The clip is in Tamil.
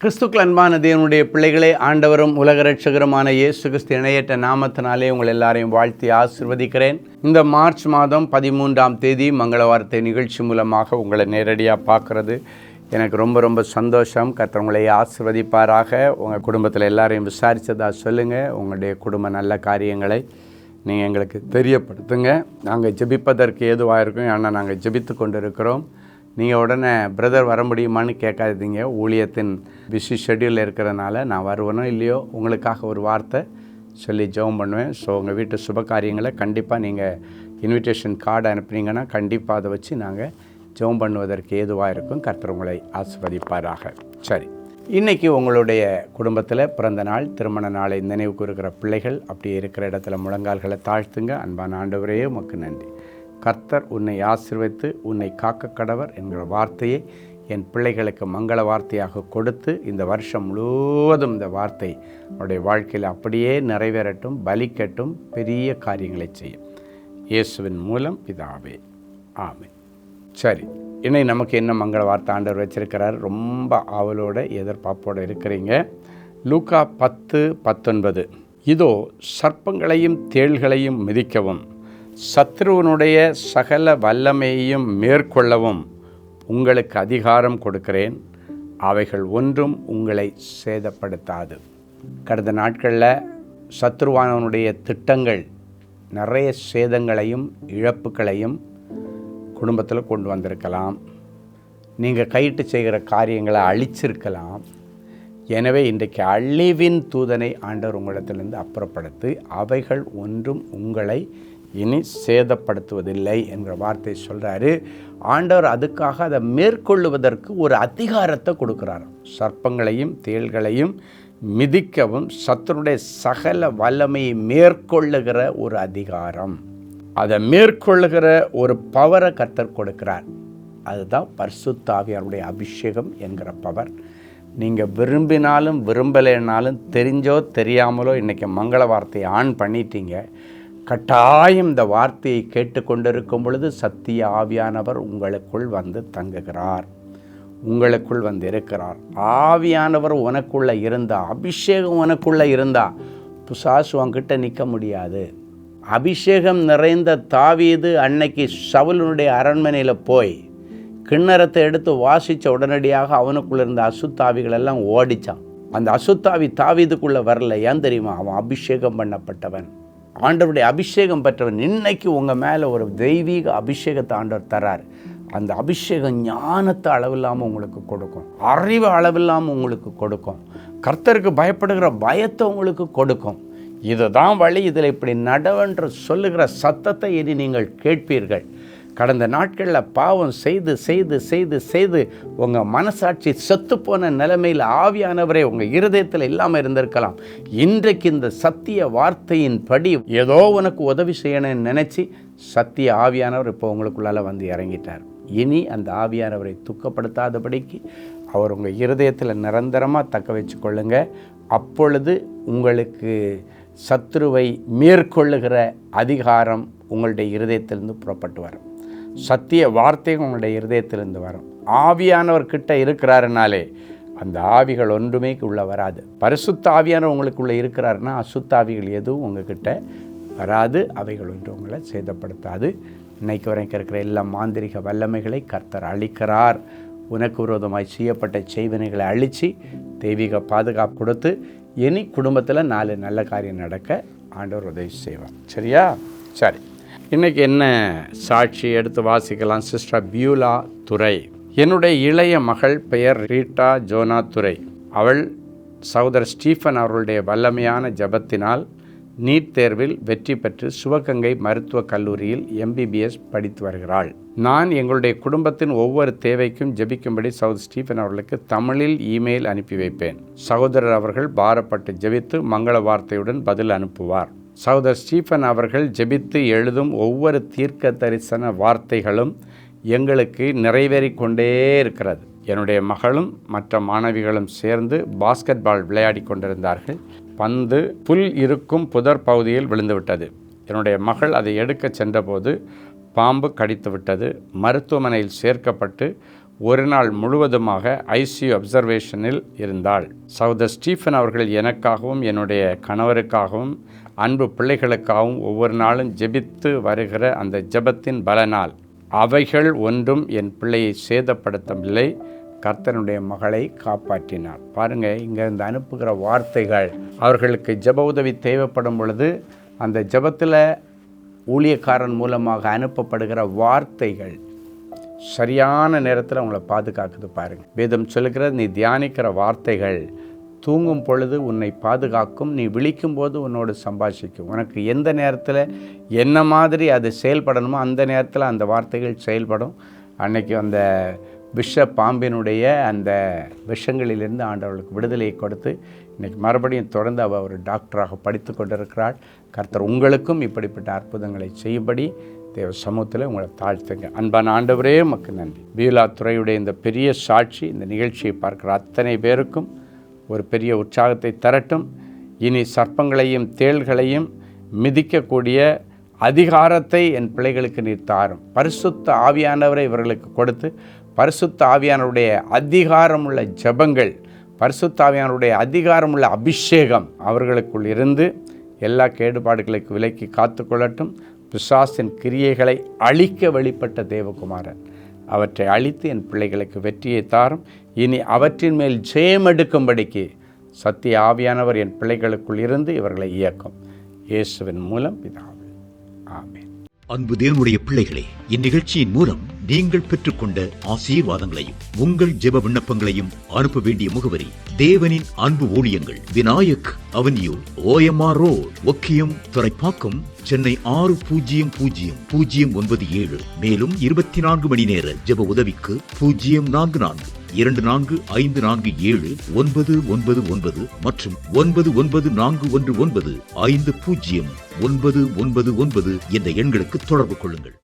கிறிஸ்துக்கள் அன்பான தேவனுடைய பிள்ளைகளே, ஆண்டவரும் உலக இரட்சகருமான இயேசு கிறிஸ்து இணையற்ற நாமத்தினாலே உங்கள் எல்லாரையும் வாழ்த்தி ஆசீர்வதிக்கிறேன். இந்த மார்ச் மாதம் 13ஆம் தேதி மங்கள வார்த்தை நிகழ்ச்சி மூலமாக உங்களை நேரடியாக பார்க்குறது எனக்கு ரொம்ப சந்தோஷம். கர்த்தர் உங்களை ஆசீர்வதிப்பாராக. உங்கள் குடும்பத்தில் எல்லாரையும் விசாரித்ததா சொல்லுங்கள். உங்களுடைய குடும்ப நல்ல காரியங்களை நீங்கள் எங்களுக்கு தெரியப்படுத்துங்க. நாங்கள் ஜெபிப்பதற்கு ஏதுவாக இருக்கும். ஏன்னா நாங்கள் ஜெபித்து கொண்டு இருக்கிறோம். நீங்கள் உடனே பிரதர் வர முடியுமான்னு கேட்காதீங்க. ஊழியத்தின் பிஸி ஷெட்யூலில் இருக்கிறனால நான் வருவனோ இல்லையோ உங்களுக்காக ஒரு வார்த்தை சொல்லி ஜெபம் பண்ணுவேன். ஸோ உங்கள் வீட்டு சுப காரியங்களை கண்டிப்பாக நீங்கள் இன்விடேஷன் கார்டு அனுப்புனீங்கன்னா கண்டிப்பாக அதை வச்சு நாங்கள் ஜெபம் பண்ணுவதற்கு ஏதுவாக இருக்கும். கர்த்தர் உங்களை ஆசீர்வதிப்பாராக. சரி, இன்றைக்கி உங்களுடைய குடும்பத்தில் பிறந்த நாள், திருமண நாளை நினைவு கூறுகிற பிள்ளைகள் அப்படியே இருக்கிற இடத்துல முழங்கால்களை தாழ்த்துங்க. அன்பான ஆண்டவரே, உமக்கு நன்றி. கர்த்தர் உன்னை ஆசீர்வதித்து உன்னை காக்க கடவர் என்கிற வார்த்தையை என் பிள்ளைகளுக்கு மங்கள வார்த்தையாக கொடுத்து இந்த வருஷம் முழுவதும் இந்த வார்த்தை அவருடைய வாழ்க்கையில் அப்படியே நிறைவேறட்டும், பலிக்கட்டும், பெரிய காரியங்களை செய்யும். இயேசுவின் மூலம் பிதாவே, ஆமென். சரி, இன்னைக்கு நமக்கு என்ன மங்கள வார்த்தை ஆண்டவர் வச்சிருக்கிறார்? ரொம்ப ஆவலோட எதிர்பார்ப்போடு இருக்கிறீங்க. லூக்கா 10:19. இதோ சர்ப்பங்களையும் தேள்களையும் மிதிக்கவும் சத்ருவனுடைய சகல வல்லமையையும் மேற்கொள்ளவும் உங்களுக்கு அதிகாரம் கொடுக்கிறேன், அவைகள் ஒன்றும் உங்களை சேதப்படுத்தாது. கடந்த நாட்களில் சத்ருவானவனுடைய திட்டங்கள் நிறைய சேதங்களையும் இழப்புகளையும் குடும்பத்தில் கொண்டு வந்திருக்கலாம். நீங்கள் கையிட்டு செய்கிற காரியங்களை அழிச்சிருக்கலாம். எனவே இன்றைக்கு அழிவின் தூதனை ஆண்டவர் உங்களிடத்திலிருந்து அப்புறப்படுத்தி அவைகள் ஒன்றும் உங்களை இனி சேதப்படுத்துவதில்லை என்கிற வார்த்தை சொல்கிறாரு. ஆண்டவர் அதுக்காக அதை மேற்கொள்ளுவதற்கு ஒரு அதிகாரத்தை கொடுக்குறார். சர்ப்பங்களையும் தேள்களையும் மிதிக்கவும் சத்துருடைய சகல வல்லமையை மேற்கொள்ளுகிற ஒரு அதிகாரம், அதை மேற்கொள்ளுகிற ஒரு பவரை கர்த்தர் கொடுக்கிறார். அதுதான் பரிசுத்த ஆவியாருடைய அபிஷேகம் என்கிற பவர். நீங்கள் விரும்பினாலும் விரும்பலைனாலும் தெரிஞ்சோ தெரியாமலோ இன்றைக்கி மங்கள வார்த்தையை ஆன் பண்ணிட்டீங்க. கட்டாயம் இந்த வார்த்தையை கேட்டுக்கொண்டிருக்கும் பொழுது சத்திய ஆவியானவர் உங்களுக்குள் வந்து தங்குகிறார், உங்களுக்குள் வந்து இருக்கிறார். ஆவியானவர் உனக்குள்ளே இருந்தா, அபிஷேகம் உனக்குள்ளே இருந்தா பிசாசு உன்கிட்ட நிற்க முடியாது. அபிஷேகம் நிறைந்த தாவீது அன்னைக்கு சவுலுடைய அரண்மனையில் போய் கிண்ணறத்தை எடுத்து வாசித்த உடனடியாக அவனுக்குள்ளே இருந்த அசுத்தாவிகள் எல்லாம் ஓடிச்சான். அந்த அசுத்தாவி தாவீதுக்குள்ளே வரல. ஏன் தெரியுமா? அவன் அபிஷேகம் பண்ணப்பட்டவன், ஆண்டவருடைய அபிஷேகம் பெற்றவன். இன்னைக்கு உங்கள் மேலே ஒரு தெய்வீக அபிஷேகத்தை ஆண்டவர் தரார். அந்த அபிஷேகம் ஞானத்தை அளவில்லாமல் உங்களுக்கு கொடுக்கும், அறிவு அளவில்லாமல் உங்களுக்கு கொடுக்கும், கர்த்தருக்கு பயப்படுகிற பயத்தை உங்களுக்கு கொடுக்கும். இதுதான் வழி, இதில் இப்படி நடவென்று சொல்லுகிற சத்தத்தை இனி நீங்கள் கேட்பீர்கள். கடந்த நாட்களில் பாவம் செய்து செய்து செய்து செய்து உங்கள் மனசாட்சி செத்துப்போன நிலைமையில் ஆவியானவரே உங்கள் இருதயத்தில் இல்லாமல் இருந்திருக்கலாம். இன்றைக்கு இந்த சத்திய வார்த்தையின் படி ஏதோ உனக்கு உதவி செய்யணும்னு நினச்சி சத்திய ஆவியானவர் இப்போ உங்களுக்குள்ளால் வந்து இறங்கிட்டார். இனி அந்த ஆவியானவரை துக்கப்படுத்தாதபடிக்கு அவர் உங்கள் இருதயத்தில் நிரந்தரமாக தக்க வச்சு கொள்ளுங்க. அப்பொழுது உங்களுக்கு சத்ருவை மேற்கொள்ளுகிற அதிகாரம் உங்களுடைய இருதயத்திலிருந்து புறப்பட்டு வரும். சத்திய வார்த்தை உங்களுடைய இருதயத்திலிருந்து வரும். ஆவியானவர்கிட்ட இருக்கிறாருனாலே அந்த ஆவிகள் ஒன்றுமே உள்ளே வராது. பரிசுத்த ஆவியானவர் உங்களுக்குள்ளே இருக்கிறாருன்னா அசுத்தாவிகள் எதுவும் உங்ககிட்ட வராது, அவைகள் ஒன்று உங்களை சேதப்படுத்தாது. இன்னைக்கு வரைக்கும் இருக்கிற எல்லா மாந்திரிக வல்லமைகளை கர்த்தர் அழிக்கிறார். உனக்கு விரோதமாய் செய்யப்பட்ட செய்வினைகளை அழித்து தெய்வீக பாதுகாப்பு கொடுத்து இனி குடும்பத்தில் 4 நல்ல காரியம் நடக்க ஆண்டவர் உதவி செய்வார். சரியா? சரி, இன்றைக்கி என்ன சாட்சி எடுத்து வாசிக்கலாம். சிஸ்டர் பியூலா துரை. என்னுடைய இளைய மகள் பெயர் ரீட்டா ஜோனா துரை. அவள் சகோதரர் ஸ்டீஃபன் அவர்களுடைய வல்லமையான ஜபத்தினால் நீட் தேர்வில் வெற்றி பெற்று சிவகங்கை மருத்துவக் கல்லூரியில் MBBS படித்து வருகிறாள். நான் எங்களுடைய குடும்பத்தின் ஒவ்வொரு தேவைக்கும் ஜெபிக்கும்படி சகோதரர் ஸ்டீஃபன் அவர்களுக்கு தமிழில் இமெயில் அனுப்பி வைப்பேன். சகோதரர் அவர்கள் பாரப்பட்டு ஜெபித்து மங்கள வார்த்தையுடன் பதில் அனுப்புவார். சகோதரர் ஸ்டீஃபன் அவர்கள் ஜெபித்து எழுதும் ஒவ்வொரு தீர்க்க தரிசன வார்த்தைகளும் எங்களுக்கு நிறைவேறிக் கொண்டே இருக்கிறது. என்னுடைய மகளும் மற்ற மாணவிகளும் சேர்ந்து பாஸ்கெட் பால் விளையாடி கொண்டிருந்தார்கள். பந்து புல் இருக்கும் புதர் பகுதியில் விழுந்துவிட்டது. என்னுடைய மகள் அதை எடுக்க சென்றபோது பாம்பு கடித்து விட்டது. மருத்துவமனையில் சேர்க்கப்பட்டு ஒரு நாள் முழுவதுமாக ஐசியூ அப்சர்வேஷனில் இருந்தாள். சகோதரர் ஸ்டீஃபன் அவர்கள் எனக்காகவும் என்னுடைய கணவருக்காகவும் அன்பு பிள்ளைகளுக்காகவும் ஒவ்வொரு நாளும் ஜெபித்து வருகிற அந்த ஜெபத்தின் பலனால் அவைகள் ஒன்றும் என் பிள்ளையை சேதப்படுத்தவில்லை. கர்த்தனுடைய மகளை காப்பாற்றினார். பாருங்கள், இங்கேருந்து அனுப்புகிற வார்த்தைகள், அவர்களுக்கு ஜெப உதவி தேவைப்படும் பொழுது அந்த ஜெபத்தில் ஊழியக்காரன் மூலமாக அனுப்பப்படுகிற வார்த்தைகள் சரியான நேரத்தில் அவங்கள பாதுகாக்குது. பாருங்கள், வேதம் சொல்லுகிறது, நீ தியானிக்கிற வார்த்தைகள் தூங்கும் பொழுது உன்னை பாதுகாக்கும், நீ விழிக்கும் போது உன்னோடு சம்பாஷிக்கும். உனக்கு எந்த நேரத்தில் என்ன மாதிரி அது செயல்படணுமோ அந்த நேரத்தில் அந்த வார்த்தைகள் செயல்படும். அன்னைக்கு அந்த விஷ பாம்பினுடைய அந்த விஷங்களிலிருந்து ஆண்டவர்களுக்கு விடுதலையை கொடுத்து இன்றைக்கி மறுபடியும் தொடர்ந்து அவள் ஒரு டாக்டராக படித்து கொண்டிருக்கிறாள். கர்த்தர் உங்களுக்கும் இப்படிப்பட்ட அற்புதங்களை செய்யும்படி தேவ சமூகத்தில் உங்களை தாழ்த்துங்க. அன்பான ஆண்டவரே, உமக்கு நன்றி. பீலா துறையுடைய இந்த பெரிய சாட்சி இந்த நிகழ்ச்சியை பார்க்குற அத்தனை பேருக்கும் ஒரு பெரிய உற்சாகத்தை தரட்டும். இனி சர்ப்பங்களையும் தேள்களையும் மிதிக்கக்கூடிய அதிகாரத்தை என் பிள்ளைகளுக்கு நீர் தாரும். பரிசுத்த ஆவியானவரை இவர்களுக்கு கொடுத்து பரிசுத்த ஆவியானவருடைய அதிகாரமுள்ள ஜெபங்கள், பரிசுத்த ஆவியானவருடைய அதிகாரமுள்ள அபிஷேகம் அவர்களுக்குள் இருந்து எல்லா கேடுபாடுகளுக்கு விலக்கி காத்துக்கொள்ளட்டும். பிசாசின் கிரியைகளை அழிக்க வெளிப்பட்ட தேவகுமாரன் அவற்றை அழித்து என் பிள்ளைகளுக்கு வெற்றியை தாரும். இனி அவற்றின் மேல் ஜெயம் எடுக்கும்படிக்கு சத்திய ஆவியானவர் என் பிள்ளைகளுக்குள் இருந்து இவர்களை இயக்கும். இயேசுவின் மூலம் பிதாவே, ஆமென். அன்பு தேவனுடைய பிள்ளைகளே, இந்நிகழ்ச்சியின் மூலம் நீங்கள் பெற்றுக்கொண்ட ஆசீர்வாதங்களையும் உங்கள் ஜெப விண்ணப்பங்களையும் அனுப்ப வேண்டிய முகவரி: தேவனின் அன்பு ஊழியங்கள், Vinayak avenue, OMR road, Okkiyam, Thoraipakkam, Chennai 600097. மேலும் 24 மணி நேர ஜெப உதவிக்கு 04424547999 மற்றும் 9941150999 என்ற எண்களுக்கு தொடர்பு கொள்ளுங்கள்.